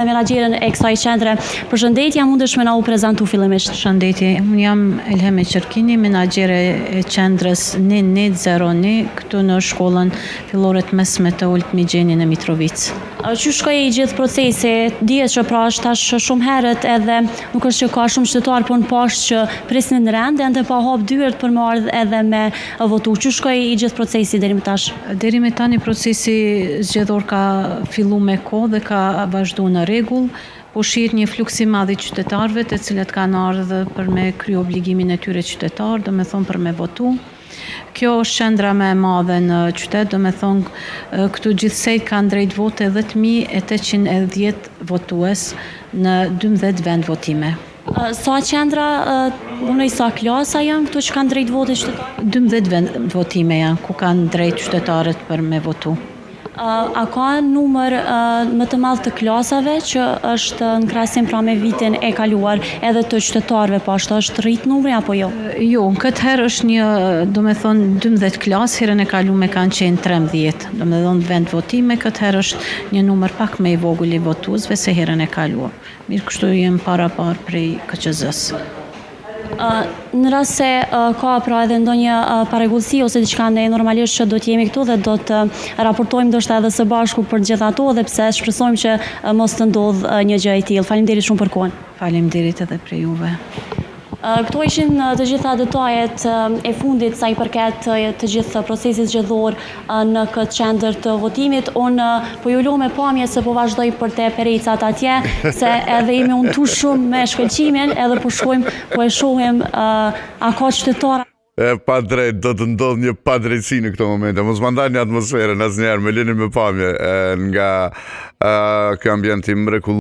Menaxherën e kësaj qendre. Përshëndetje, mundesh me na u prezantu fillimisht? Shëndetje, unë jam Elheme Qerkini, menaxhere e qendrës 1101 këtu në shkollën fillore të mesme të Olt Migjeni në Mitrovicë. Që shkoj i gjithë procesi, dihet që pra është tash shumë herët edhe nuk është që ka shumë qytetarë, po në pashtë që prisnin rend, ende pa hap dyert për me ardhë edhe me votu. Që shkoj i gjithë procesi deri më tash? Deri me tani procesi zgjedhor ka fillu me kohë dhe ka vazhdu në rregull, po shihet një fluks i madh i qytetarëve të cilët kanë ardhur për me krye obligimin e tyre qytetar, do me thonë për me votu. Kjo është qendra më e madhe në qytet, do me thonë këtu gjithsej kanë drejt vote 10.810 votues në 12 vend votime. Sa qendra, sa klasa janë këtu që kanë drejt vote qytetarë? 12 vend votime janë ku kanë drejt qytetarët për me votu. A ka numër më të madh të klasave që është në krahasim pra me vitin e kaluar edhe të qytetarëve, po ashtu është rrit numri apo jo? Jo, këtë herë është një, do me thonë 12 klasë, herën e kaluar kanë qenë 13, do me thonë vend votime, këtë herë është një numër pak më i vogël i votuesve se herën e kaluar. Mirë, kështu jem para prej KQZ-s. Në rast se ka pra edhe ndonjë parregullsi ose diçka ne normalisht që do të jemi këtu dhe do të raportojmë ndoshta edhe së bashku për gjithë ato dhe pse shpresojmë që mos të ndodhë një gjë e tillë. Faleminderit shumë për kohën. Faleminderit edhe për juve. Këto ishin të gjitha detajet e fundit sa i përket të gjithë procesit zgjedhor në këtë qendër të votimit. Unë po ju lutem me pamje se po vazhdoj për te perecat atje, se edhe jemi untu shumë me shkëlqimin, edhe po shkojmë, po e shohim a ka qytetarë. Pa drejt, do të ndodh një pa drejtësi në këto momente. Mos ma ndalni atmosferën asnjëherë, me lini me pamje nga ky ambient i mrekullueshëm.